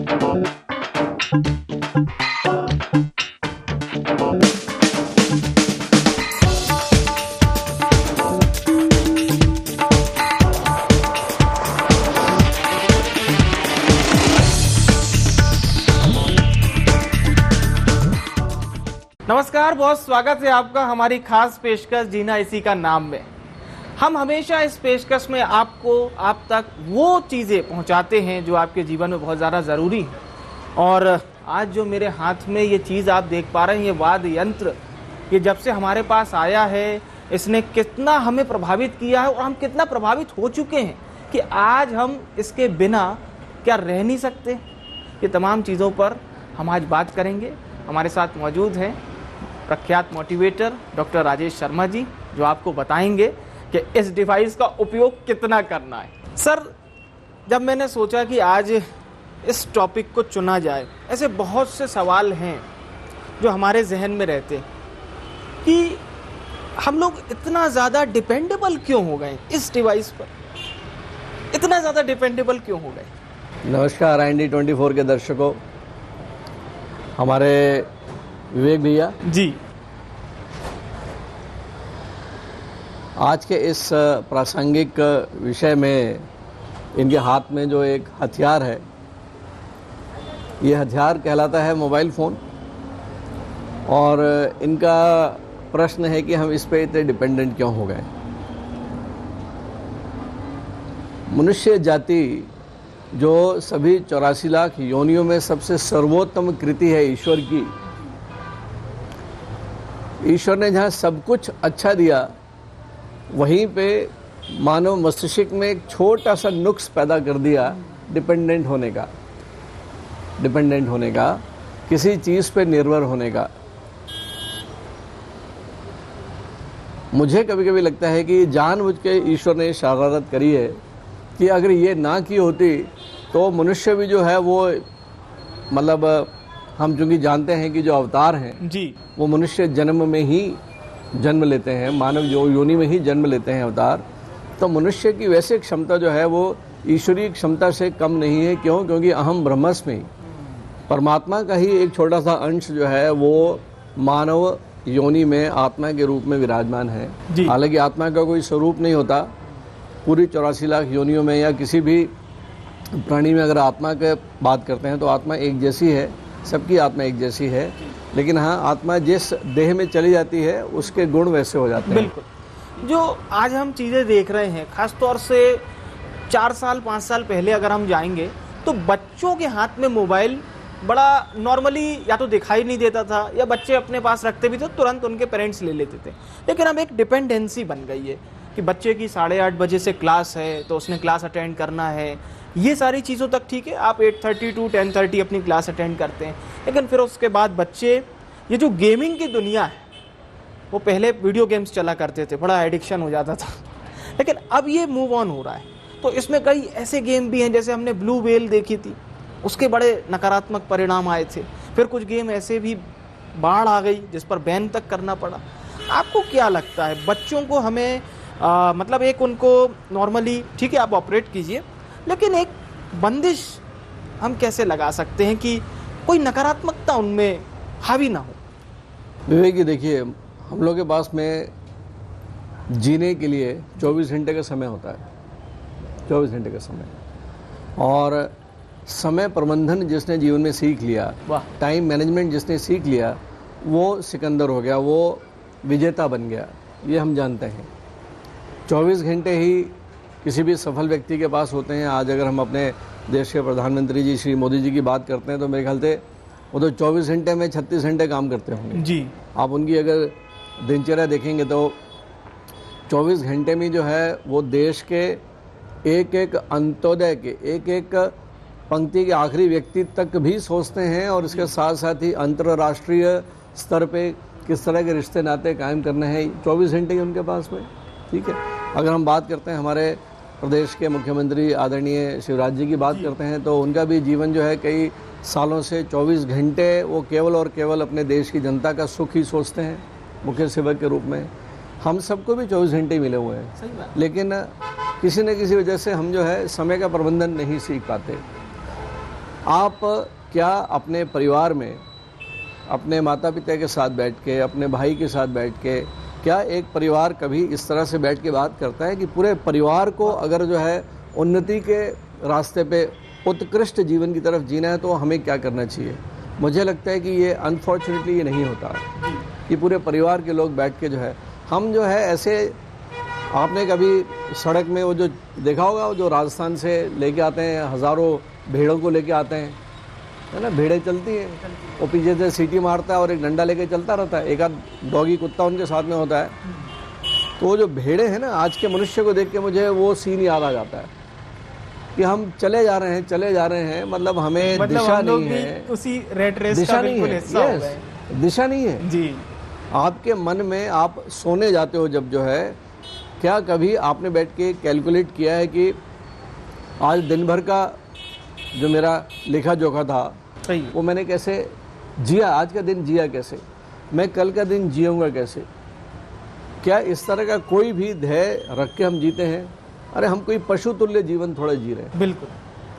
नमस्कार, बहुत स्वागत है आपका हमारी खास पेशकश जीना इसी का नाम में। हम हमेशा इस पेशकश में आप तक वो चीज़ें पहुंचाते हैं जो आपके जीवन में बहुत ज़्यादा ज़रूरी है। और आज जो मेरे हाथ में ये चीज़ आप देख पा रहे हैं, ये वाद्य यंत्र, ये जब से हमारे पास आया है इसने कितना हमें प्रभावित किया है और हम कितना प्रभावित हो चुके हैं कि आज हम इसके बिना क्या रह नहीं सकते। ये तमाम चीज़ों पर हम आज बात करेंगे। हमारे साथ मौजूद हैं प्रख्यात मोटिवेटर डॉक्टर राजेश शर्मा जी, जो आपको बताएंगे कि इस डिवाइस का उपयोग कितना करना है। सर, जब मैंने सोचा कि आज इस टॉपिक को चुना जाए, ऐसे बहुत से सवाल हैं जो हमारे जहन में रहते हैं कि हम लोग इतना ज़्यादा डिपेंडेबल क्यों हो गए इस डिवाइस पर, इतना ज़्यादा डिपेंडेबल क्यों हो गए। नमस्कार IND24 के दर्शकों, हमारे विवेक भैया जी, आज के इस प्रासंगिक विषय में इनके हाथ में जो एक हथियार है, ये हथियार कहलाता है मोबाइल फ़ोन। और इनका प्रश्न है कि हम इस पे इतने डिपेंडेंट क्यों हो गए। मनुष्य जाति जो सभी 84 लाख योनियों में सबसे सर्वोत्तम कृति है ईश्वर की, ईश्वर ने जहाँ सब कुछ अच्छा दिया, वहीं पे मानव मस्तिष्क में एक छोटा सा नुक्स पैदा कर दिया डिपेंडेंट होने का, किसी चीज़ पे निर्भर होने का। मुझे कभी कभी लगता है कि जानबूझ के ईश्वर ने शरारत करी है कि अगर ये ना की होती तो मनुष्य भी जो है वो, मतलब हम चूँकि जानते हैं कि जो अवतार हैं जी, वो मनुष्य जन्म में ही जन्म लेते हैं, मानव जो योनि में ही जन्म लेते हैं अवतार। तो मनुष्य की वैसे क्षमता जो है वो ईश्वरीय क्षमता से कम नहीं है। क्यों? क्योंकि अहम ब्रह्मस्मि, परमात्मा का ही एक छोटा सा अंश जो है वो मानव योनि में आत्मा के रूप में विराजमान है। हालांकि आत्मा का कोई स्वरूप नहीं होता। पूरी 84 लाख योनियों में या किसी भी प्राणी में अगर आत्मा की बात करते हैं तो आत्मा एक जैसी है, सबकी आत्मा एक जैसी है। लेकिन हाँ, आत्मा जिस देह में चली जाती है उसके गुण वैसे हो जाते हैं। बिल्कुल। जो आज हम चीज़ें देख रहे हैं, खास तौर से 4 साल 5 साल पहले अगर हम जाएंगे तो बच्चों के हाथ में मोबाइल बड़ा नॉर्मली या तो दिखाई नहीं देता था, या बच्चे अपने पास रखते भी थे तुरंत उनके पेरेंट्स ले लेते थे। लेकिन अब एक डिपेंडेंसी बन गई है कि बच्चे की 8:30 बजे से क्लास है तो उसने क्लास अटेंड करना है। ये सारी चीज़ों तक ठीक है, आप 8:30 to 10:30 अपनी क्लास अटेंड करते हैं। लेकिन फिर उसके बाद बच्चे, ये जो गेमिंग की दुनिया है, वो पहले वीडियो गेम्स चला करते थे, बड़ा एडिक्शन हो जाता था, लेकिन अब ये मूव ऑन हो रहा है। तो इसमें कई ऐसे गेम भी हैं, जैसे हमने ब्लू व्हेल देखी थी, उसके बड़े नकारात्मक परिणाम आए थे। फिर कुछ गेम ऐसे भी बाढ़ आ गई जिस पर बैन तक करना पड़ा। आपको क्या लगता है, बच्चों को हमें मतलब एक उनको नॉर्मली ठीक है आप ऑपरेट कीजिए, लेकिन एक बंदिश हम कैसे लगा सकते हैं कि कोई नकारात्मकता उनमें हावी ना हो। विवेक जी, देखिए, हम लोग के पास में जीने के लिए 24 घंटे का समय होता है, 24 घंटे का समय। और समय प्रबंधन जिसने जीवन में सीख लिया, टाइम मैनेजमेंट जिसने सीख लिया, वो सिकंदर हो गया, वो विजेता बन गया, ये हम जानते हैं। 24 घंटे ही किसी भी सफल व्यक्ति के पास होते हैं। आज अगर हम अपने देश के प्रधानमंत्री जी श्री मोदी जी की बात करते हैं तो मेरे ख्याल से वो तो 24 घंटे में 36 घंटे काम करते होंगे जी। आप उनकी अगर दिनचर्या देखेंगे तो 24 घंटे में जो है वो देश के एक एक अंत्योदय के, एक एक पंक्ति के आखिरी व्यक्ति तक भी सोचते हैं। और इसके साथ साथ ही अंतर्राष्ट्रीय स्तर पे किस तरह के रिश्ते नाते कायम करने हैं, 24 घंटे ही उनके पास में। ठीक है, अगर हम बात करते हैं हमारे प्रदेश के मुख्यमंत्री आदरणीय शिवराज जी की बात करते हैं तो उनका भी जीवन जो है कई सालों से 24 घंटे वो केवल और केवल अपने देश की जनता का सुख ही सोचते हैं मुख्य सेवक के रूप में। हम सबको भी 24 घंटे मिले हुए हैं, लेकिन किसी न किसी वजह से हम जो है समय का प्रबंधन नहीं सीख पाते। आप क्या अपने परिवार में अपने माता पिता के साथ बैठ के, अपने भाई के साथ बैठ के, क्या एक परिवार कभी इस तरह से बैठ के बात करता है कि पूरे परिवार को अगर जो है उन्नति के रास्ते पे उत्कृष्ट जीवन की तरफ जीना है तो हमें क्या करना चाहिए? मुझे लगता है कि ये अनफॉर्चुनेटली ये नहीं होता कि पूरे परिवार के लोग बैठ के जो है, हम जो है ऐसे, आपने कभी सड़क में वो जो देखा होगा, वो जो राजस्थान से लेके आते हैं, हज़ारों भेड़ों को लेके आते हैं, है ना, भेड़ें चलती हैं, वो पीछे से सीटी मारता है और एक डंडा लेके चलता रहता है, एक आध डॉगी कुत्ता उनके साथ में होता है। तो वो जो भेड़ें हैं ना, आज के मनुष्य को देख के मुझे वो सीन याद आ जाता है कि हम चले जा रहे हैं, मतलब हमें दिशा नहीं है, उसी रेट रेस दिशा का नहीं बिल्कुल है, हिस्सा हो गए। यस, दिशा नहीं है जी। आपके मन में। आप सोने जाते हो जब जो है, क्या कभी आपने बैठ के कैलकुलेट किया है कि आज दिन भर का जो मेरा लेखा जोखा था सही, वो मैंने कैसे जिया, आज का दिन जिया कैसे, मैं कल का दिन जियूंगा कैसे? क्या इस तरह का कोई भी ध्येय रख के हम जीते हैं? अरे हम कोई पशु तुल्य जीवन थोड़ा जी रहे हैं। बिल्कुल।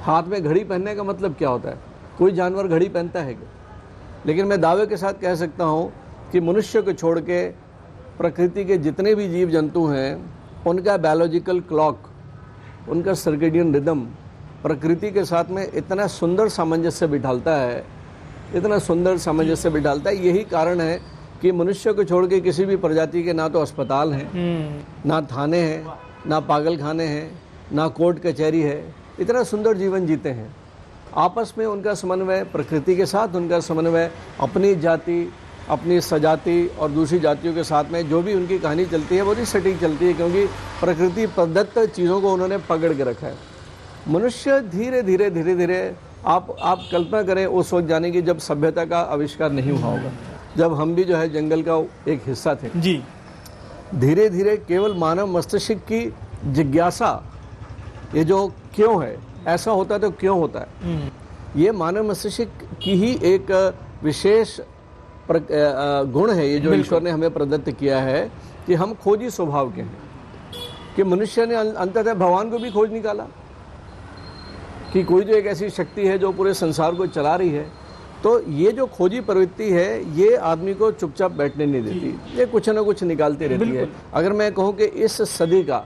हाथ में घड़ी पहनने का मतलब क्या होता है? कोई जानवर घड़ी पहनता है क्या? लेकिन मैं दावे के साथ कह सकता हूँ कि मनुष्य को छोड़ के प्रकृति के जितने भी जीव जंतु हैं, उनका बायोलॉजिकल क्लॉक, उनका सर्केडियन रिदम प्रकृति के साथ में इतना सुंदर सामंजस्य बिठालता है, इतना सुंदर सामंजस्य बिठालता है। यही कारण है कि मनुष्य को छोड़ के किसी भी प्रजाति के ना तो अस्पताल हैं, ना थाने हैं, ना पागल खाने हैं, ना कोर्ट कचहरी है, इतना सुंदर जीवन जीते हैं। आपस में उनका समन्वय, प्रकृति के साथ उनका समन्वय, अपनी जाति, अपनी सजाति और दूसरी जातियों के साथ में जो भी उनकी कहानी चलती है वो भी सटीक चलती है, क्योंकि प्रकृति प्रदत्त चीज़ों को उन्होंने पकड़ के रखा है। मनुष्य धीरे धीरे आप कल्पना करें उस वक्त जाने की जब सभ्यता का आविष्कार नहीं हुआ होगा, जब हम भी जो है जंगल का एक हिस्सा थे जी। धीरे धीरे केवल मानव मस्तिष्क की जिज्ञासा, ये जो क्यों है, ऐसा होता है तो क्यों होता है, ये मानव मस्तिष्क की ही एक विशेष गुण है, ये जो ईश्वर ने हमें प्रदत्त किया है कि हम खोजी स्वभाव के हैं। कि मनुष्य ने अंततः भगवान को भी खोज निकाला कि कोई जो एक ऐसी शक्ति है जो पूरे संसार को चला रही है। तो ये जो खोजी प्रवृत्ति है, ये आदमी को चुपचाप बैठने नहीं देती, ये कुछ ना कुछ निकालती रहती है। अगर मैं कहूँ कि इस सदी का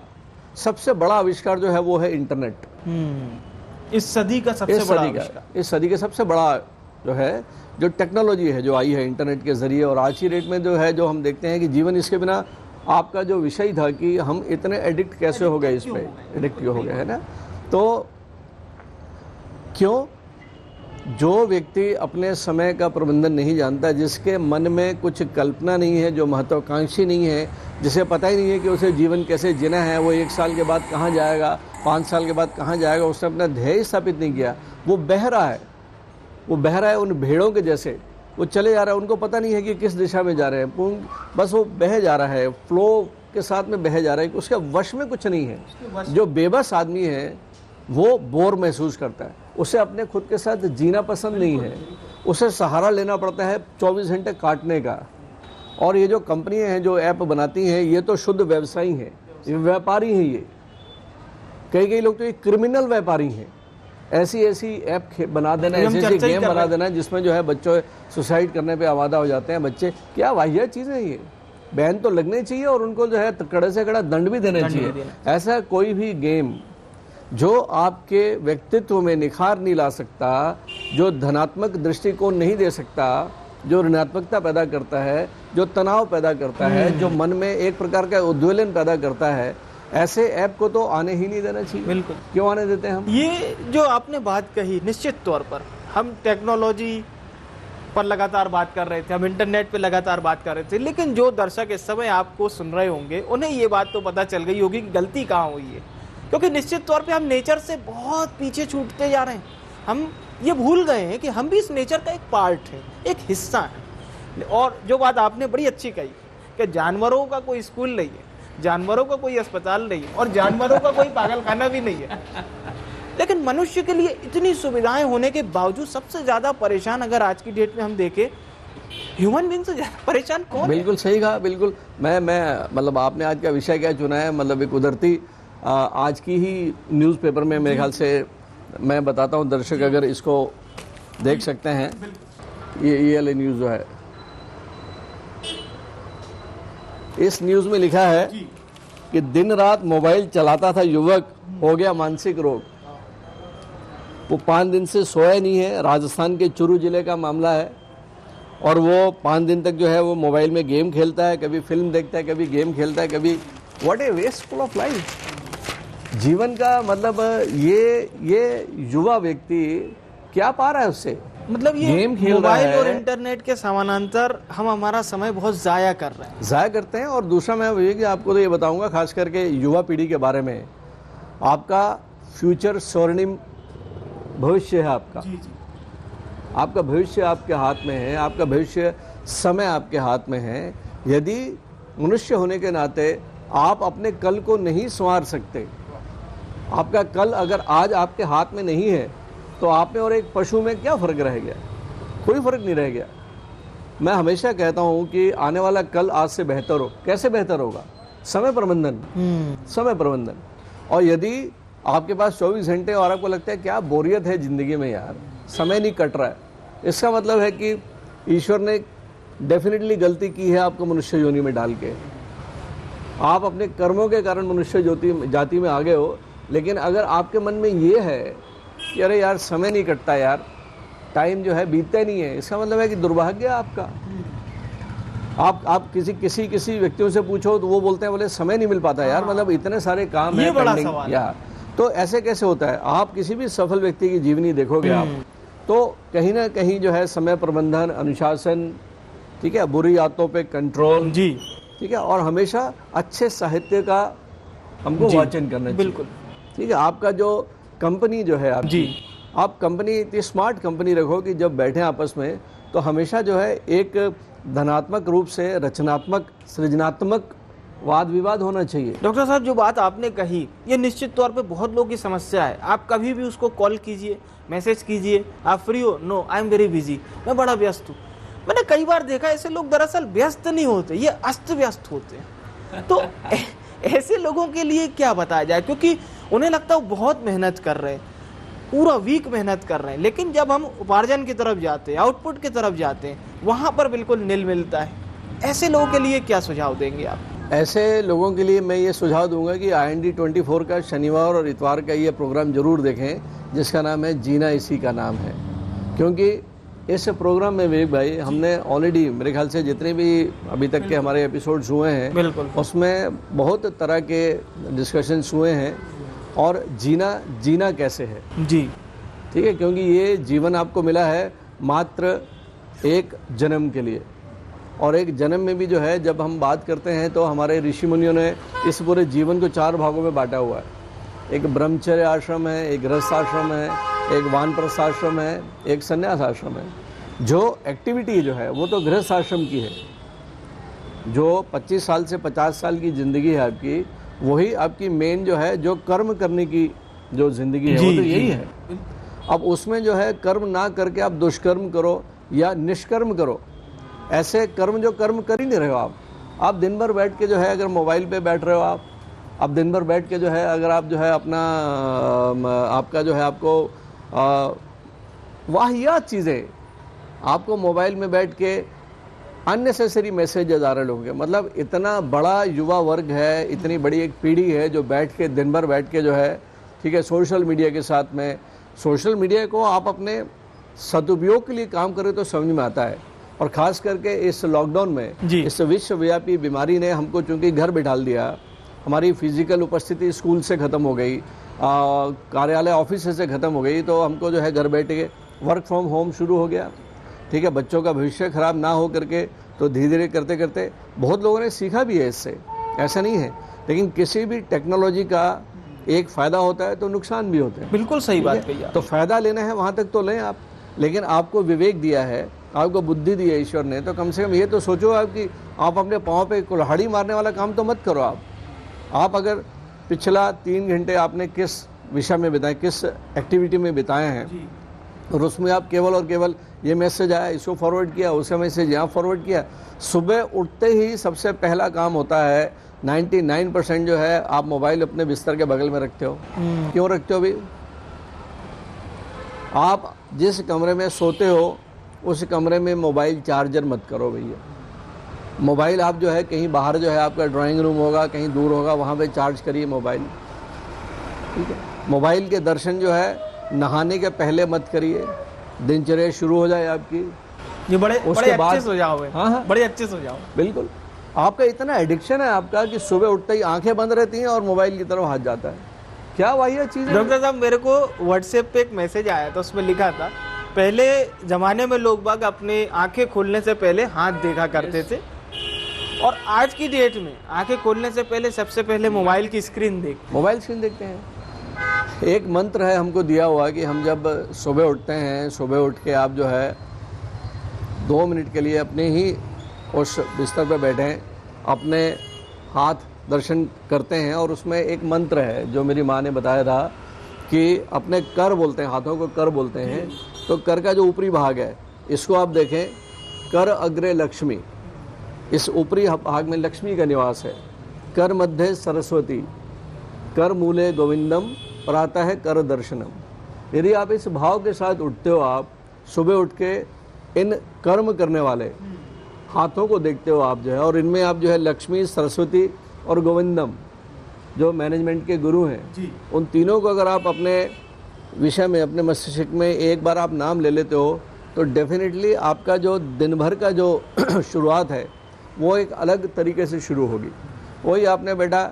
सबसे बड़ा आविष्कार जो है वो है इंटरनेट। इस सदी का सबसे बड़ा आविष्कार, इस सदी का सबसे बड़ा जो है, जो टेक्नोलॉजी है जो आई है इंटरनेट के जरिए। और आज की डेट में जो है, जो हम देखते हैं कि जीवन इसके बिना, आपका जो विषय था कि हम इतने एडिक्ट कैसे हो गए, इस पे एडिक्ट क्यों हो गए, है ना। तो क्यों? जो व्यक्ति अपने समय का प्रबंधन नहीं जानता, जिसके मन में कुछ कल्पना नहीं है, जो महत्वाकांक्षी नहीं है, जिसे पता ही नहीं है कि उसे जीवन कैसे जीना है, वो 1 साल के बाद कहाँ जाएगा, 5 साल के बाद कहाँ जाएगा, उसने अपना ध्येय स्थापित नहीं किया, वो बह रहा है, वो बह रहा है उन भेड़ों के जैसे, वो चले जा रहा है, उनको पता नहीं है कि किस दिशा में जा रहे हैं, बस वो बह जा रहा है, फ्लो के साथ में बह जा रहा है, उसके वश में कुछ नहीं है। जो बेबस आदमी है वो बोर महसूस करता है, उसे अपने खुद के साथ जीना पसंद नहीं है, उसे सहारा लेना पड़ता है 24 घंटे काटने का। और ये जो कंपनियां हैं जो ऐप बनाती हैं, ये तो शुद्ध व्यवसायी हैं, ये व्यापारी हैं। ये कई लोग तो ये क्रिमिनल व्यापारी हैं। ऐसी ऐप बना देना, ऐसी गेम बना देना जिसमें जो है बच्चों सुसाइड करने पे आवादा हो जाते हैं बच्चे। क्या वाहियात चीज़ है ये, बैन तो लगने चाहिए और उनको जो है कड़े से कड़ा दंड भी देना चाहिए। ऐसा कोई भी गेम जो आपके व्यक्तित्व में निखार नहीं ला सकता, जो धनात्मक दृष्टिकोण नहीं दे सकता, जो ऋणात्मकता पैदा करता है, जो तनाव पैदा करता है, जो मन में एक प्रकार का उद्वेलन पैदा करता है, ऐसे ऐप को तो आने ही नहीं देना चाहिए। बिल्कुल। क्यों आने देते हैं हम? ये जो आपने बात कही, निश्चित तौर पर हम टेक्नोलॉजी पर लगातार बात कर रहे थे, हम इंटरनेट पे लगातार बात कर रहे थे, लेकिन जो दर्शक इस समय आपको सुन रहे होंगे उन्हें ये बात तो पता चल गई होगी कि गलती कहाँ हुई है, क्योंकि निश्चित तौर पे हम नेचर से बहुत पीछे छूटते जा रहे हैं। हम ये भूल गए हैं कि हम भी इस नेचर का एक पार्ट है, एक हिस्सा है। और जो बात आपने बड़ी अच्छी कही कि जानवरों का कोई स्कूल नहीं है, जानवरों का कोई अस्पताल नहीं है और जानवरों का कोई पागलखाना भी नहीं है, लेकिन मनुष्य के लिए इतनी सुविधाएं होने के बावजूद सबसे ज्यादा परेशान अगर आज की डेट में हम देखें, ह्यूमन बीइंग से ज्यादा परेशान कौन है? बिल्कुल सही कहा। बिल्कुल मैं मतलब आपने आज का विषय क्या चुना है, मतलब एक उधरती आज की ही न्यूज़पेपर में मेरे ख्याल से मैं बताता हूँ, दर्शक अगर इसको देख सकते हैं ये वाली न्यूज़ जो है, इस न्यूज़ में लिखा है कि दिन रात मोबाइल चलाता था युवक, हो गया मानसिक रोग। वो 5 दिन से सोया नहीं है। राजस्थान के चुरू जिले का मामला है और वो 5 दिन तक जो है वो मोबाइल में गेम खेलता है, कभी फिल्म देखता है, कभी गेम खेलता है, कभी what A wasteful of life. जीवन का मतलब ये युवा व्यक्ति क्या पा रहा है उससे? मतलब ये गेम खेल मोबाइल रहा है। और इंटरनेट के समानांतर हम हमारा समय बहुत जाया कर रहे हैं। ज़ाया करते हैं। और दूसरा मैं ये कि आपको तो ये बताऊंगा खास करके युवा पीढ़ी के बारे में, आपका फ्यूचर स्वर्णिम भविष्य है आपका। आपका भविष्य आपके हाथ में है, आपका भविष्य समय आपके हाथ में है। यदि मनुष्य होने के नाते आप अपने कल को नहीं संवार सकते, आपका कल अगर आज आपके हाथ में नहीं है, तो आप में और एक पशु में क्या फ़र्क रह गया? कोई फ़र्क नहीं रह गया। मैं हमेशा कहता हूँ कि आने वाला कल आज से बेहतर हो। कैसे बेहतर होगा? समय प्रबंधन, समय प्रबंधन। और यदि आपके पास 24 घंटे और आपको लगता है क्या बोरियत है ज़िंदगी में यार, समय नहीं कट रहा है, इसका मतलब है कि ईश्वर ने डेफिनेटली गलती की है आपको मनुष्य योनि में डाल के। आप अपने कर्मों के कारण मनुष्य जाति में आ गए हो। लेकिन अगर आपके मन में ये है कि अरे यार समय नहीं कटता यार, टाइम जो है बीतता नहीं है, इसका मतलब है कि दुर्भाग्य है आपका। आप किसी व्यक्तियों से पूछो तो वो बोलते हैं बोले समय नहीं मिल पाता यार, मतलब इतने सारे काम है बड़ा पेंडिंग सवाल यार। तो ऐसे कैसे होता है? आप किसी भी सफल व्यक्ति की जीवनी देखोगे आप, तो कहीं ना कहीं जो है समय प्रबंधन, अनुशासन, ठीक है, बुरी आदतों पे कंट्रोल, जी, ठीक है, और हमेशा अच्छे साहित्य का हमको वाचन करना चाहिए। बिल्कुल, ठीक है। आपका जो कंपनी जो है आपकी, आप कंपनी इतनी स्मार्ट कंपनी रखो कि जब बैठे आपस में तो हमेशा जो है एक धनात्मक रूप से रचनात्मक सृजनात्मक वाद विवाद होना चाहिए। डॉक्टर साहब जो बात आपने कही ये निश्चित तौर पे बहुत लोगों की समस्या है। आप कभी भी उसको कॉल कीजिए, मैसेज कीजिए, आप फ्री हो? No, I am very busy, मैं बड़ा व्यस्त हूँ। मैंने कई बार देखा ऐसे लोग दरअसल व्यस्त नहीं होते, ये अस्त व्यस्त होते हैं। तो ऐसे लोगों के लिए क्या बताया जाए? क्योंकि उन्हें लगता है वो बहुत मेहनत कर रहे हैं, पूरा वीक मेहनत कर रहे हैं, लेकिन जब हम उपार्जन की तरफ जाते हैं, आउटपुट की तरफ जाते हैं, वहाँ पर बिल्कुल नील मिलता है। ऐसे लोगों के लिए क्या सुझाव देंगे आप? ऐसे लोगों के लिए मैं ये सुझाव दूंगा कि IND 24 का शनिवार और इतवार का ये प्रोग्राम जरूर देखें, जिसका नाम है जीना इसी का नाम है। क्योंकि इस प्रोग्राम में विवेक भाई हमने ऑलरेडी मेरे ख्याल से जितने भी अभी तक के हमारे एपिसोड्स हुए हैं, बिल्कुल, उसमें बहुत तरह के डिस्कशंस हुए हैं। और जीना कैसे है, जी, ठीक है, क्योंकि ये जीवन आपको मिला है मात्र एक जन्म के लिए। और एक जन्म में भी जो है जब हम बात करते हैं तो हमारे ऋषि मुनियों ने इस पूरे जीवन को 4 भागों में बांटा हुआ है। एक ब्रह्मचर्य आश्रम है, एक गृहस्थ आश्रम है, एक वानप्रस्थ आश्रम है, एक संन्यास आश्रम है। जो एक्टिविटी जो है वो तो गृहस्थ आश्रम की है। जो 25 साल से 50 साल की ज़िंदगी है आपकी, वही आपकी मेन जो है, जो कर्म करने की जो ज़िंदगी है वो तो यही है। अब उसमें जो है कर्म ना करके आप दुष्कर्म करो या निष्कर्म करो, ऐसे कर्म जो कर्म कर ही नहीं रहे हो आप दिन भर बैठ के जो है अगर मोबाइल पे बैठ रहे हो आप दिन भर बैठ के जो है अगर आप जो है अपना आपका जो है आपको वाहियात चीज़ें आपको मोबाइल में बैठ के अननेसेसरी मैसेजेस आ रहे लोगों के, मतलब इतना बड़ा युवा वर्ग है, इतनी बड़ी एक पीढ़ी है जो बैठ के दिन भर बैठ के जो है, ठीक है, सोशल मीडिया के साथ में, सोशल मीडिया को आप अपने सदुपयोग के लिए काम करें तो समझ में आता है। और ख़ास करके इस लॉकडाउन में, इस विश्वव्यापी बीमारी ने हमको चूँकि घर बिठाल दिया, हमारी फिजिकल उपस्थिति स्कूल से ख़त्म हो गई, कार्यालय ऑफिस से ख़त्म हो गई, तो हमको जो है घर बैठ के वर्क फ्रॉम होम शुरू हो गया, ठीक है। बच्चों का भविष्य ख़राब ना हो करके तो धीरे धीरे करते करते बहुत लोगों ने सीखा भी है इससे, ऐसा नहीं है। लेकिन किसी भी टेक्नोलॉजी का एक फ़ायदा होता है तो नुकसान भी होते हैं। बिल्कुल सही बात कही आप। तो फ़ायदा लेना है वहाँ तक तो लें आप, लेकिन आपको विवेक दिया है, आपको बुद्धि दी है ईश्वर ने, तो कम से कम ये तो सोचो आप कि आप अपने पाँव पे कुल्हाड़ी मारने वाला काम तो मत करो। आप अगर पिछला 3 घंटे आपने किस विषय में बिताए, किस एक्टिविटी में बिताए हैं, और उसमें आप केवल और केवल ये मैसेज आया इसको फॉरवर्ड किया, उसका मैसेज यहाँ फॉरवर्ड किया। सुबह उठते ही सबसे पहला काम होता है, 99% जो है आप मोबाइल अपने बिस्तर के बगल में रखते हो। क्यों रखते हो भाई? आप जिस कमरे में सोते हो उस कमरे में मोबाइल चार्जर मत करो भैया। मोबाइल आप जो है कहीं बाहर जो है आपका ड्राइंग रूम होगा, कहीं दूर होगा, वहाँ पे चार्ज करिए मोबाइल, ठीक है। मोबाइल के दर्शन जो है नहाने के पहले मत करिए, दिनचर्या शुरू हो जाए आपकी। ये बड़े उसके बाद अच्छे सुझाव है। हाँ, बड़े अच्छे सुझाव। बिल्कुल। आपका इतना एडिक्शन है आपका कि सुबह उठते ही आंखें बंद रहती हैं और मोबाइल की तरफ हाथ जाता है। क्या वाहिया चीज़ है। डॉक्टर साहब, मेरे को व्हाट्सएप पे एक मैसेज आया था, उसमें लिखा था पहले जमाने में लोग बाग अपने आंखें खोलने से पहले हाथ देखा करते थे, और आज की डेट में आंखें खोलने से पहले सबसे पहले मोबाइल की स्क्रीन देखते हैं। एक मंत्र है हमको दिया हुआ कि हम जब सुबह उठते हैं, सुबह उठ के आप जो है 2 मिनट के लिए अपने ही उस बिस्तर पर बैठें, अपने हाथ दर्शन करते हैं, और उसमें एक मंत्र है जो मेरी माँ ने बताया था कि अपने कर बोलते हैं, हाथों को कर बोलते हैं। तो कर का जो ऊपरी भाग है इसको आप देखें, कर अग्रे लक्ष्मी, इस ऊपरी भाग में लक्ष्मी का निवास है। कर मध्य सरस्वती, कर मूले गोविंदम, प्रातः है कर दर्शनम। यदि आप इस भाव के साथ उठते हो, आप सुबह उठ के इन कर्म करने वाले हाथों को देखते हो आप जो है, और इनमें आप जो है लक्ष्मी, सरस्वती और गोविंदम जो मैनेजमेंट के गुरु हैं, उन तीनों को अगर आप अपने विषय में, अपने मस्तिष्क में एक बार आप नाम ले लेते हो, तो डेफिनेटली आपका जो दिन भर का जो शुरुआत है वो एक अलग तरीके से शुरू होगी। वही आपने बेटा,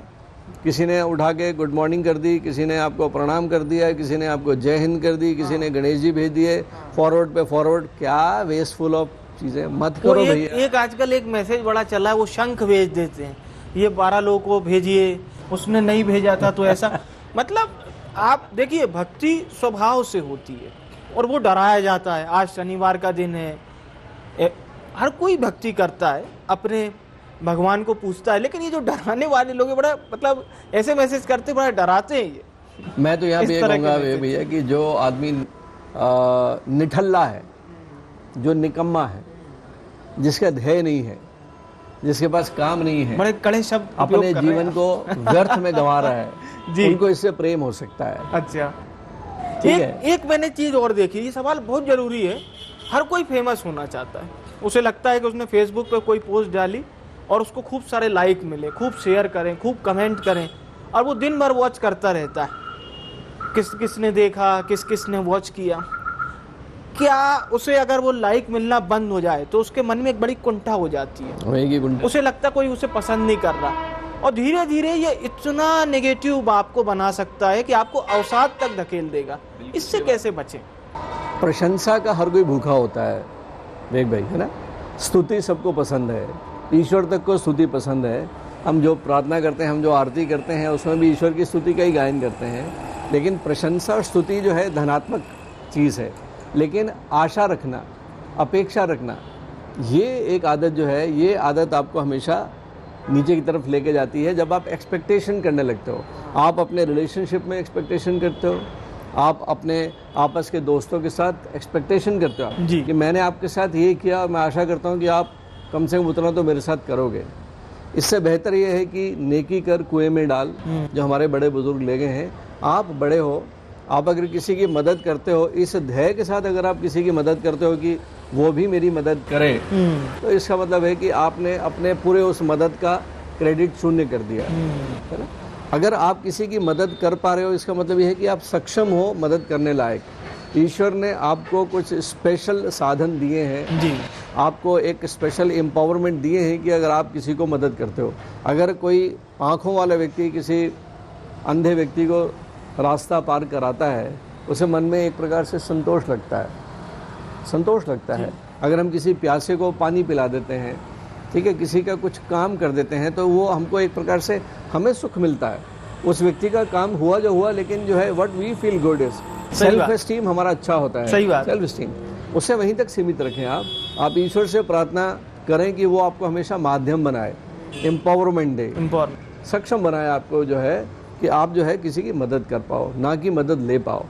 किसी ने उठा के गुड मॉर्निंग कर दी, किसी ने आपको प्रणाम कर दिया, किसी ने आपको जय हिंद कर दी, किसी ने गणेश जी भेज दिए, फॉरवर्ड पे फॉरवर्ड। क्या वेस्टफुल ऑफ चीज़ें मत करो भैया। एक आजकल एक मैसेज बड़ा चला है, वो शंख भेज देते हैं, ये 12 लोगों को भेजिए, उसने नहीं भेजा था तो ऐसा। मतलब आप देखिए, भक्ति स्वभाव से होती है और वो डराया जाता है। आज शनिवार का दिन है, हर कोई भक्ति करता है, अपने भगवान को पूछता है, लेकिन ये जो डराने वाले लोग हैं, बड़ा मतलब ऐसे मैसेज करते बड़ा डराते हैं ये। मैं तो यहाँ भी ये कहूँगा भैया कि जो आदमी निठल्ला है, जो निकम्मा है, जिसका ध्येय नहीं है, जिसके पास काम नहीं है, बड़े कड़े शब्द अपने जीवन को व्यर्थ में गंवा रहा है, उनको इससे प्रेम हो सकता है। अच्छा, ठीक है। एक मैंने चीज और देखी, ये सवाल बहुत जरूरी है। हर कोई फेमस होना चाहता है, उसे लगता है कि उसने फेसबुक पे कोई पोस्ट डाली और उसको खूब सारे लाइक मिले, खूब शेयर करें, खूब कमेंट करें, और वो दिन भर वॉच करता रहता है, किस किसने देखा, किस किसने वॉच किया। क्या उसे अगर वो लाइक मिलना बंद हो जाए तो उसके मन में एक बड़ी कुंठा हो जाती है, उसे लगता कोई उसे पसंद नहीं कर रहा, और धीरे धीरे ये इतना नेगेटिव आपको बना सकता है कि आपको अवसाद तक धकेल देगा। इससे कैसे बचें? प्रशंसा का हर कोई भूखा होता है वेग भाई, है ना। स्तुति सबको पसंद है, ईश्वर तक को स्तुति पसंद है। हम जो प्रार्थना करते हैं, हम जो आरती करते हैं, उसमें भी ईश्वर की स्तुति का ही गायन करते हैं। लेकिन प्रशंसा और स्तुति जो है धनात्मक चीज़ है, लेकिन आशा रखना, अपेक्षा रखना, ये एक आदत जो है, ये आदत आपको हमेशा नीचे की तरफ लेके जाती है। जब आप एक्सपेक्टेशन करने लगते हो, आप अपने रिलेशनशिप में एक्सपेक्टेशन करते हो, आप अपने आपस के दोस्तों के साथ एक्सपेक्टेशन करते हो कि मैंने आपके साथ ये किया और मैं आशा करता हूँ कि आप कम से कम उतना तो मेरे साथ करोगे। इससे बेहतर ये है कि नेकी कर कुएं में डाल, जो हमारे बड़े बुजुर्ग ले गए हैं। आप बड़े हो, आप अगर किसी की मदद करते हो, इस ध्येय के साथ अगर आप किसी की मदद करते हो कि वो भी मेरी मदद करे, तो इसका मतलब है कि आपने अपने पूरे उस मदद का क्रेडिट शून्य कर दिया, है ना। अगर आप किसी की मदद कर पा रहे हो, इसका मतलब ये है कि आप सक्षम हो मदद करने लायक। ईश्वर ने आपको कुछ स्पेशल साधन दिए हैं जी, आपको एक स्पेशल एम्पावरमेंट दिए हैं कि अगर आप किसी को मदद करते हो, अगर कोई आँखों वाला व्यक्ति किसी अंधे व्यक्ति को रास्ता पार कराता है, उसे मन में एक प्रकार से संतोष लगता है, संतोष लगता है। अगर हम किसी प्यासे को पानी पिला देते हैं, ठीक है, किसी का कुछ काम कर देते हैं, तो वो हमको एक प्रकार से हमें सुख मिलता है। उस व्यक्ति का काम हुआ जो हुआ, लेकिन जो है what we feel good is self esteem हमारा अच्छा होता है। सही बात। सेल्फ एस्टीम उससे वहीं तक सीमित रखें आप ईश्वर से प्रार्थना करें कि वो आपको हमेशा माध्यम बनाए, एम्पावरमेंट दे, सक्षम बनाए आपको, जो है कि आप जो है किसी की मदद कर पाओ, ना कि मदद ले पाओ।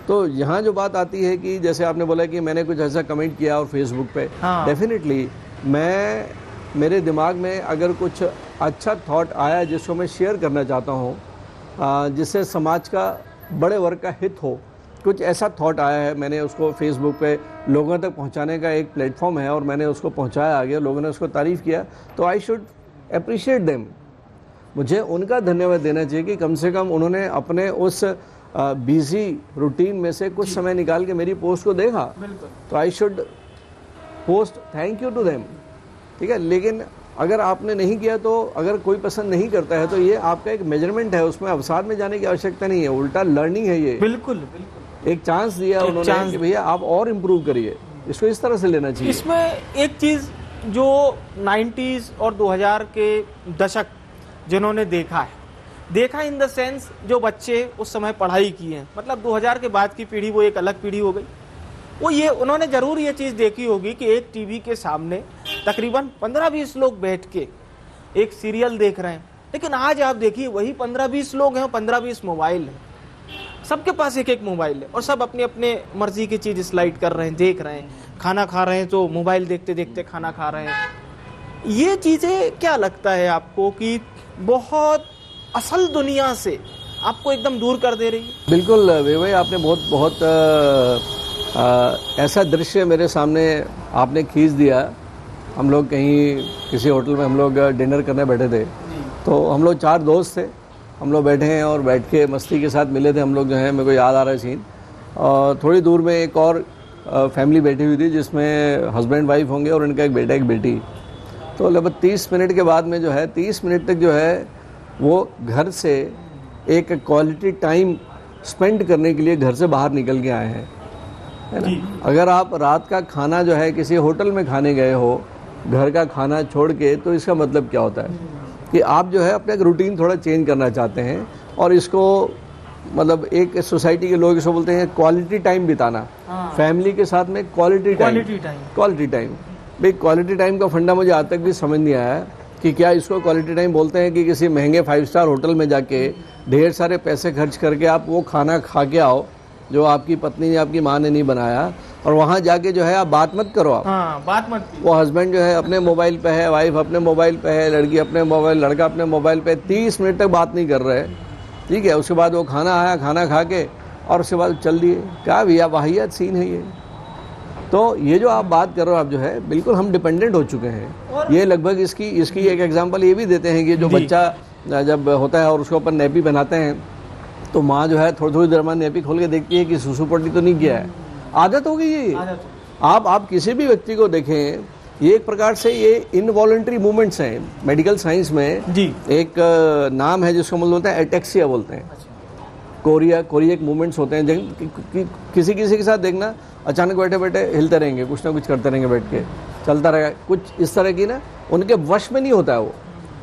तो यहाँ जो बात आती है कि जैसे आपने बोला कि मैंने कुछ ऐसा कमेंट किया और फेसबुक पे, डेफिनेटली मेरे दिमाग में अगर कुछ अच्छा थॉट आया जिसको मैं शेयर करना चाहता हूँ, जिससे समाज का बड़े वर्ग का हित हो, कुछ ऐसा थॉट आया है, मैंने उसको फेसबुक पे लोगों तक पहुंचाने का एक प्लेटफॉर्म है और मैंने उसको पहुंचाया आगे, लोगों ने उसको तारीफ़ किया, तो आई शुड अप्रिशिएट देम। मुझे उनका धन्यवाद देना चाहिए कि कम से कम उन्होंने अपने उस बिजी रूटीन में से कुछ समय निकाल के मेरी पोस्ट को देखा, तो I should post thank you to them, ठीक है। लेकिन अगर आपने नहीं किया, तो अगर कोई पसंद नहीं करता है तो ये आपका एक मेजरमेंट है, उसमें अवसाद में जाने की आवश्यकता नहीं है, उल्टा लर्निंग है ये। बिल्कुल बिल्कुल, एक चांस दिया उन्होंने कि भैया आप और इम्प्रूव करिए, इसको इस तरह से लेना चाहिए। इसमें एक चीज जो 90s और 2000 के दशक जिन्होंने देखा इन द सेंस जो बच्चे उस समय पढ़ाई किए हैं, मतलब 2000 के बाद की पीढ़ी वो एक अलग पीढ़ी हो गई, वो ये उन्होंने जरूर ये चीज देखी होगी कि एक टीवी के सामने तकरीबन 15-20 लोग बैठ के एक सीरियल देख रहे हैं। लेकिन आज आप देखिए वही 15-20 लोग हैं, 15-20 मोबाइल हैं, सबके पास एक एक मोबाइल है और सब अपने अपने मर्जी की चीज स्लाइड कर रहे हैं, देख रहे हैं, खाना खा रहे हैं तो मोबाइल देखते देखते खाना खा रहे हैं। ये चीजें क्या लगता है आपको कि बहुत असल दुनिया से आपको एकदम दूर कर दे रही है? बिल्कुल विवेक, आपने बहुत ऐसा दृश्य मेरे सामने आपने खींच दिया। हम लोग कहीं किसी होटल में हम लोग डिनर करने बैठे थे, तो हम लोग 4 दोस्त थे, हम लोग बैठे हैं और बैठ के मस्ती के साथ मिले थे हम लोग, जो है मेरे को याद आ रहा है सीन। और थोड़ी दूर में एक और फैमिली बैठी हुई थी जिसमें हस्बैंड वाइफ होंगे और उनका एक बेटा एक बेटी। तो लगभग 30 मिनट के बाद में जो है 30 मिनट तक जो है वो घर से एक क्वालिटी टाइम स्पेंड करने के लिए घर से बाहर निकल के आए हैं, है ना। अगर आप रात का खाना जो है किसी होटल में खाने गए हो, घर का खाना छोड़ के, तो इसका मतलब क्या होता है कि आप जो है अपना एक रूटीन थोड़ा चेंज करना चाहते हैं। और इसको मतलब एक सोसाइटी के लोग इसको बोलते हैं क्वालिटी टाइम बिताना, फैमिली के साथ में क्वालिटी टाइम। भाई क्वालिटी टाइम का फंडा मुझे आज तक भी समझ नहीं आया कि क्या इसको क्वालिटी टाइम बोलते हैं कि किसी महंगे 5 स्टार होटल में जाके ढेर सारे पैसे खर्च करके आप वो खाना खा के आओ जो आपकी पत्नी ने आपकी माँ ने नहीं बनाया, और वहाँ जाके जो है आप बात मत करो। आप बात मत, वो हस्बैंड जो है अपने मोबाइल पे है, वाइफ अपने मोबाइल पे है, लड़की अपने मोबाइल, लड़का अपने मोबाइल पे, 30 मिनट तक बात नहीं कर रहे, ठीक है। उसके बाद वो खाना आया, खाना खा के और उसके बाद चल दिए। क्या भैया वाहियात सीन है ये। तो ये जो आप बात कर रहे हो, आप जो है बिल्कुल हम डिपेंडेंट हो चुके हैं। ये लगभग इसकी एक एग्जांपल ये भी देते हैं कि जो बच्चा जब होता है और उसके ऊपर नैपी बनाते हैं, तो माँ जो है थोड़ी थोड़ी देर बाद नैपी खोल के देखती है कि सुसु पट्टी तो नहीं किया है। आदत हो गई है। आप किसी भी व्यक्ति को देखें, ये एक प्रकार से ये इनवॉलंटरी मूवमेंट्स हैं। मेडिकल साइंस में जी एक नाम है जिसको बोलते हैं एटेक्सिया बोलते हैं। कोरियक मूवमेंट्स होते हैं। किसी के साथ देखना, अचानक बैठे बैठे हिलते रहेंगे, कुछ ना कुछ करते रहेंगे, बैठ के चलता रहेगा, कुछ इस तरह की ना, उनके वश में नहीं होता है वो,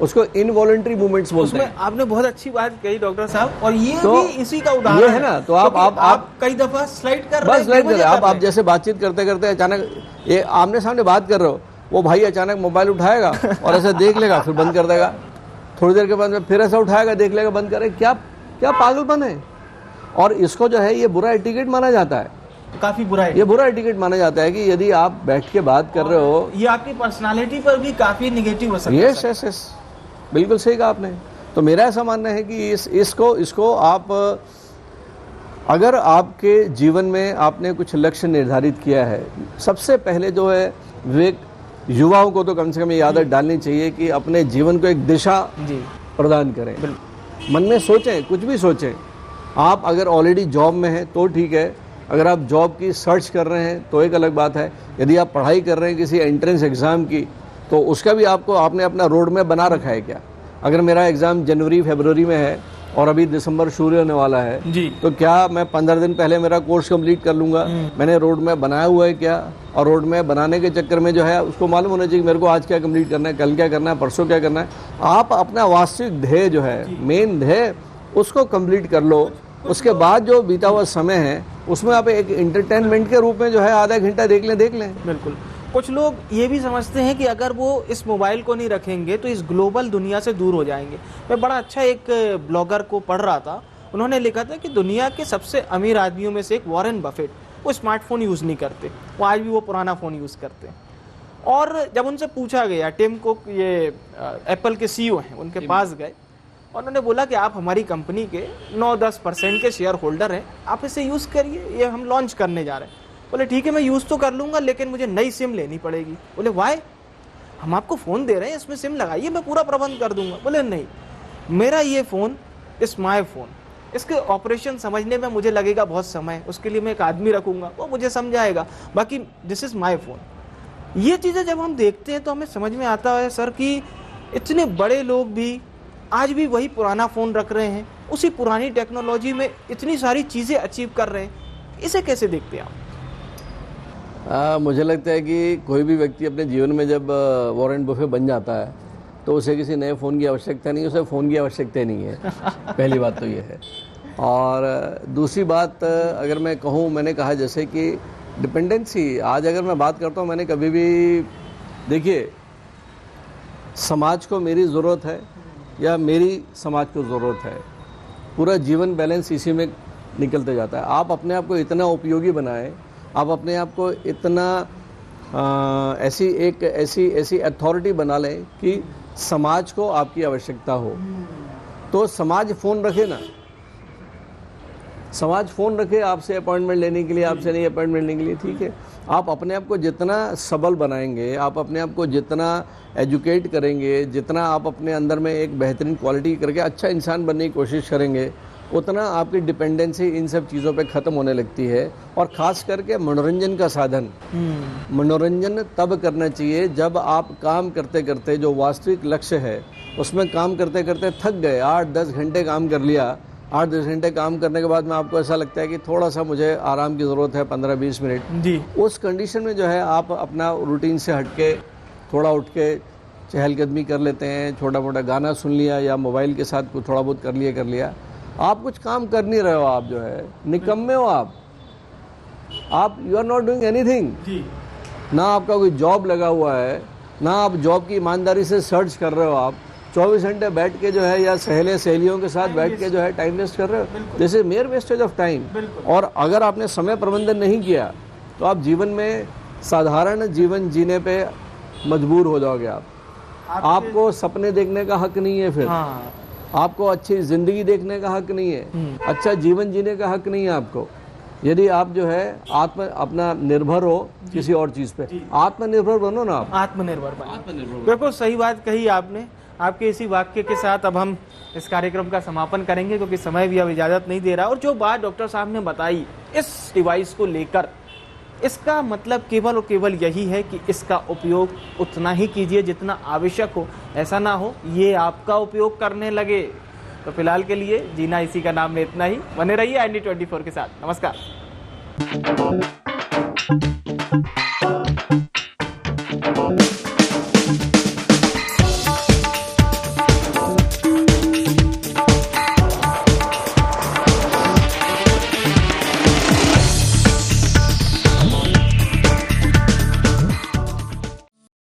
उसको इनवॉलंटरी मूवमेंट्स बोलते हैं। आपने बहुत अच्छी बात कही डॉक्टर साहब, और ये तो भी इसी का उदाहरण ये है ना। तो आप कई दफा स्लाइड कर रहे हैं, आप जैसे बातचीत करते करते अचानक ये आमने सामने बात कर रहे हो, वो भाई अचानक मोबाइल उठाएगा और ऐसे देख लेगा, फिर बंद कर देगा, थोड़ी देर के बाद में फिर ऐसा उठाएगा, देख लेगा, बंद करेगा। क्या पागलपन है। और इसको जो है ये बुरा एटिकेट माना जाता है, काफी बुरा है। ये बुरा एटिकेट माना जाता है कि यदि आप बैठ के बात कर रहे हो, ये आपकी पर्सनालिटी पर भी काफी निगेटिव असर। यस, बिल्कुल सही कहा आपने। तो मेरा ऐसा मानना है कि इसको आप, अगर आपके जीवन में आपने कुछ लक्ष्य निर्धारित किया है, सबसे पहले जो है विवेक, युवाओं को तो कम से कम ये आदत डालनी चाहिए कि अपने जीवन को एक दिशा प्रदान करें। मन में सोचें, कुछ भी सोचें। आप अगर ऑलरेडी जॉब में हैं तो ठीक है, अगर आप जॉब की सर्च कर रहे हैं तो एक अलग बात है। यदि आप पढ़ाई कर रहे हैं किसी एंट्रेंस एग्ज़ाम की, तो उसका भी आपने अपना रोड मैप बना रखा है क्या? अगर मेरा एग्ज़ाम जनवरी फरवरी में है और अभी दिसंबर शुरू होने वाला है जी, तो क्या मैं 15 दिन पहले मेरा कोर्स कंप्लीट कर लूँगा? मैंने रोड मैप बनाया हुआ है क्या? और रोड मैप बनाने के चक्कर में जो है उसको मालूम होना चाहिए कि मेरे को आज क्या कंप्लीट करना है, कल क्या करना है, परसों क्या करना है। आप अपना वास्तविक ध्येय जो है, मेन ध्येय, उसको कंप्लीट कर लो। उसके बाद जो बीता हुआ समय है उसमें आप एक एंटरटेनमेंट के रूप में जो है आधा घंटा देख लें। बिल्कुल। कुछ लोग ये भी समझते हैं कि अगर वो इस मोबाइल को नहीं रखेंगे तो इस ग्लोबल दुनिया से दूर हो जाएंगे। मैं बड़ा अच्छा एक ब्लॉगर को पढ़ रहा था, उन्होंने लिखा था कि दुनिया के सबसे अमीर आदमियों में से एक वॉरेन बफेट, वो स्मार्टफोन यूज़ नहीं करते, वो आज भी वो पुराना फ़ोन यूज़ करते हैं। और जब उनसे पूछा गया, टिम कुक ये एप्पल के CEO हैं, उनके पास गए और उन्होंने बोला कि आप हमारी कंपनी के 9-10% के शेयर होल्डर हैं, आप इसे यूज़ करिए, ये हम लॉन्च करने जा रहे हैं। बोले ठीक है मैं यूज़ तो कर लूँगा, लेकिन मुझे नई सिम लेनी पड़ेगी। बोले वाई, हम आपको फ़ोन दे रहे हैं, इसमें सिम लगाइए, मैं पूरा प्रबंध कर दूंगा। बोले नहीं, मेरा ये फ़ोन इज़ माई फ़ोन, इसके ऑपरेशन समझने में मुझे लगेगा बहुत समय, उसके लिए मैं एक आदमी रखूँगा, वो मुझे समझाएगा, बाकी दिस इज़ माई फ़ोन। ये चीज़ें जब हम देखते हैं तो हमें समझ में आता है सर कि इतने बड़े लोग भी आज भी वही पुराना फ़ोन रख रहे हैं, उसी पुरानी टेक्नोलॉजी में इतनी सारी चीज़ें अचीव कर रहे हैं। इसे कैसे देखते हैं आप? मुझे लगता है कि कोई भी व्यक्ति अपने जीवन में जब वॉरेन बफे बन जाता है तो उसे किसी नए फ़ोन की आवश्यकता नहीं, उसे फ़ोन की आवश्यकता नहीं है। पहली बात तो ये है। और दूसरी बात अगर मैं कहूँ, मैंने कहा जैसे कि डिपेंडेंसी, आज अगर मैं बात करता हूँ, मैंने कभी भी, देखिए समाज को मेरी ज़रूरत है या मेरी समाज को ज़रूरत है, पूरा जीवन बैलेंस इसी में निकलते जाता है। आप अपने आप को इतना उपयोगी बनाएं, आप अपने आप को इतना ऐसी अथॉरिटी बना लें कि समाज को आपकी आवश्यकता हो, तो समाज फ़ोन रखे ना, समाज फ़ोन रखे आपसे अपॉइंटमेंट लेने के लिए, आपसे नहीं अपॉइंटमेंट लेने के लिए, ठीक है। आप अपने आप को जितना सबल बनाएंगे, आप अपने आप को जितना एजुकेट करेंगे, जितना आप अपने अंदर में एक बेहतरीन क्वालिटी करके अच्छा इंसान बनने की कोशिश करेंगे, उतना आपकी डिपेंडेंसी इन सब चीज़ों पे ख़त्म होने लगती है। और ख़ास करके मनोरंजन का साधन, मनोरंजन तब करना चाहिए जब आप काम करते करते, जो वास्तविक लक्ष्य है उसमें काम करते करते थक गए, 8-10 घंटे काम कर लिया, 8-10 घंटे काम करने के बाद में आपको ऐसा लगता है कि थोड़ा सा मुझे आराम की ज़रूरत है, 15-20 मिनट जी, उस कंडीशन में जो है आप अपना रूटीन से हट के थोड़ा उठ के चहलकदमी कर लेते हैं, छोटा मोटा गाना सुन लिया या मोबाइल के साथ कुछ थोड़ा बहुत कर लिया। आप कुछ काम कर नहीं रहे हो, आप जो है निकम्मे हो, आप you are not doing anything. ना आपका कोई जॉब लगा हुआ है, ना आप जॉब की ईमानदारी से सर्च कर रहे हो, आप 24 घंटे बैठ के जो है या सहेलियों के साथ बैठ के जो है टाइम वेस्ट कर रहे हो। This is mayor wastage of time. और अगर आपने समय प्रबंधन नहीं किया तो आप जीवन में साधारण जीवन जीने पे मजबूर हो जाओगे। आपको सपने देखने का हक नहीं है, फिर आपको अच्छी ज़िंदगी देखने का हक नहीं है, अच्छा जीवन जीने का हक नहीं है आपको, यदि आप जो है अपना निर्भर हो किसी और चीज़ पे। आत्मनिर्भर बनो ना आप, आत्मनिर्भर बनो। बिल्कुल सही बात कही आपने। आपके इसी वाक्य के साथ अब हम इस कार्यक्रम का समापन करेंगे, क्योंकि समय भी अब इजाज़त नहीं दे रहा। और जो बात डॉक्टर साहब ने बताई इस डिवाइस को लेकर, इसका मतलब केवल और केवल यही है कि इसका उपयोग उतना ही कीजिए जितना आवश्यक हो, ऐसा ना हो ये आपका उपयोग करने लगे। तो फिलहाल के लिए जीना इसी का नाम में इतना ही। बने रहिए IND24 के साथ। नमस्कार।